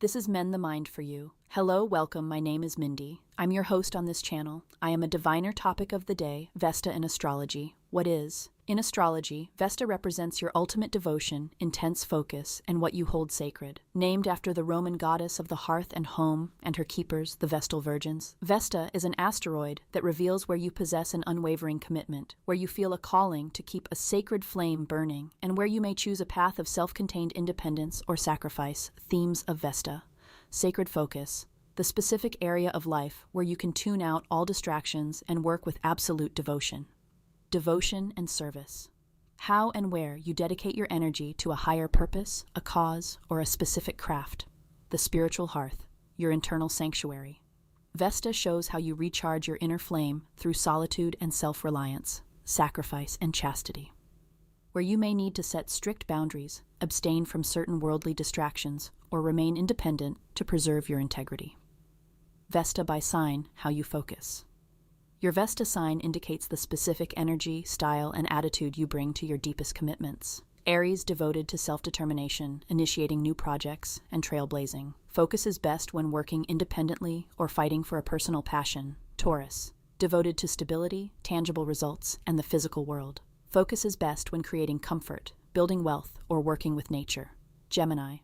This is Mend the Mind for you. Hello, welcome, my name is Mindy. I'm your host on this channel. I am a diviner. Topic of the day, Vesta in astrology. What is? In astrology, Vesta represents your ultimate devotion, intense focus, and what you hold sacred. Named after the Roman goddess of the hearth and home and her keepers, the Vestal Virgins, Vesta is an asteroid that reveals where you possess an unwavering commitment, where you feel a calling to keep a sacred flame burning, and where you may choose a path of self-contained independence or sacrifice. Themes of Vesta. Sacred focus, the specific area of life where you can tune out all distractions and work with absolute devotion. Devotion and service. How and where you dedicate your energy to a higher purpose, a cause, or a specific craft. The spiritual hearth, your internal sanctuary. Vesta shows how you recharge your inner flame through solitude and self-reliance, sacrifice and chastity. Where you may need to set strict boundaries, abstain from certain worldly distractions, or remain independent to preserve your integrity. Vesta by sign, how you focus. Your Vesta sign indicates the specific energy, style, and attitude you bring to your deepest commitments. Aries, devoted to self-determination, initiating new projects, and trailblazing. Focus is best when working independently or fighting for a personal passion. Taurus, devoted to stability, tangible results, and the physical world. Focus is best when creating comfort, building wealth, or working with nature. Gemini,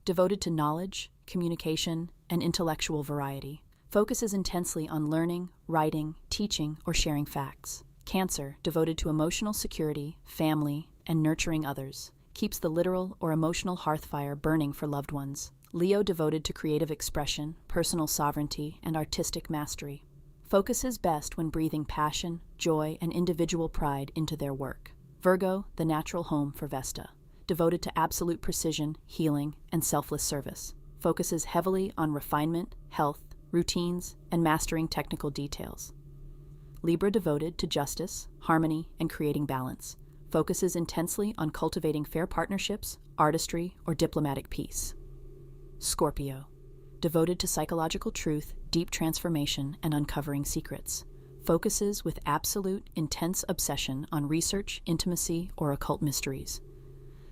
devoted to knowledge, communication, and intellectual variety. Focuses intensely on learning, writing, teaching, or sharing facts. Cancer, devoted to emotional security, family, and nurturing others. Keeps the literal or emotional hearth fire burning for loved ones. Leo, devoted to creative expression, personal sovereignty, and artistic mastery. Focuses best when breathing passion, joy, and individual pride into their work. Virgo, the natural home for Vesta. Devoted to absolute precision, healing, and selfless service. Focuses heavily on refinement, health, routines, and mastering technical details. Libra, devoted to justice, harmony, and creating balance. Focuses intensely on cultivating fair partnerships, artistry, or diplomatic peace. Scorpio, devoted to psychological truth, deep transformation, and uncovering secrets. Focuses with absolute, intense obsession on research, intimacy, or occult mysteries.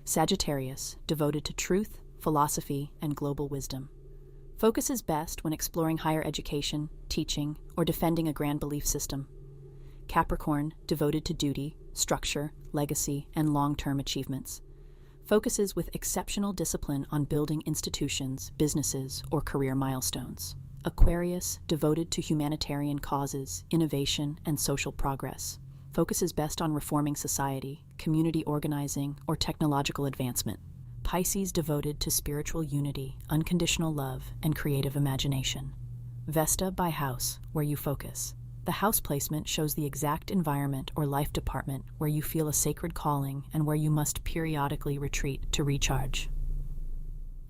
Sagittarius, devoted to truth, philosophy, and global wisdom. Focuses best when exploring higher education, teaching, or defending a grand belief system. Capricorn, devoted to duty, structure, legacy, and long-term achievements. Focuses with exceptional discipline on building institutions, businesses, or career milestones. Aquarius, devoted to humanitarian causes, innovation, and social progress. Focuses best on reforming society, community organizing, or technological advancement. Pisces, devoted to spiritual unity, unconditional love, and creative imagination. Vesta by house, where you focus. The house placement shows the exact environment or life department where you feel a sacred calling and where you must periodically retreat to recharge.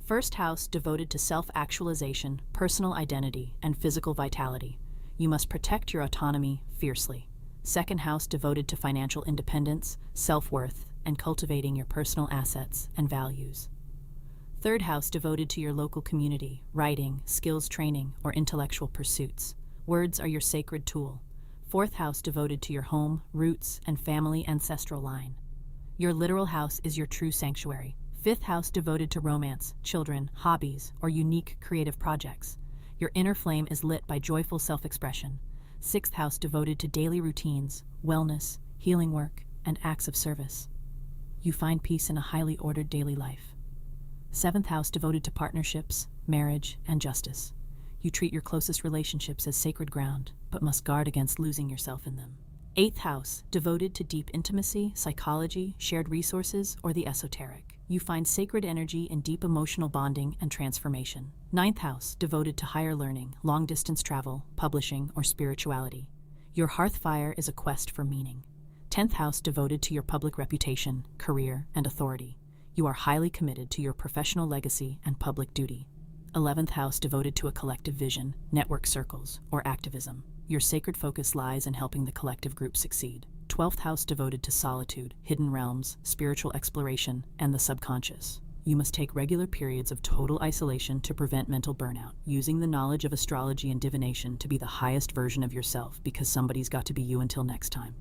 First house, devoted to self-actualization, personal identity, and physical vitality. You must protect your autonomy fiercely. Second house, devoted to financial independence, self-worth, and cultivating your personal assets and values. Third house, devoted to your local community, writing, skills training, or intellectual pursuits. Words are your sacred tool. Fourth house, devoted to your home, roots, and family ancestral line. Your literal house is your true sanctuary. Fifth house, devoted to romance, children, hobbies, or unique creative projects. Your inner flame is lit by joyful self-expression. Sixth house, devoted to daily routines, wellness, healing work, and acts of service. You find peace in a highly ordered daily life. Seventh house, devoted to partnerships, marriage, and justice. You treat your closest relationships as sacred ground, but must guard against losing yourself in them. Eighth house, devoted to deep intimacy, psychology, shared resources, or the esoteric. You find sacred energy in deep emotional bonding and transformation. Ninth house, devoted to higher learning, long-distance travel, publishing, or spirituality. Your hearth fire is a quest for meaning. 10th house, devoted to your public reputation, career, and authority. You are highly committed to your professional legacy and public duty. 11th house, devoted to a collective vision, network circles, or activism. Your sacred focus lies in helping the collective group succeed. 12th house, devoted to solitude, hidden realms, spiritual exploration, and the subconscious. You must take regular periods of total isolation to prevent mental burnout, using the knowledge of astrology and divination to be the highest version of yourself, because somebody's got to be you. Until next time.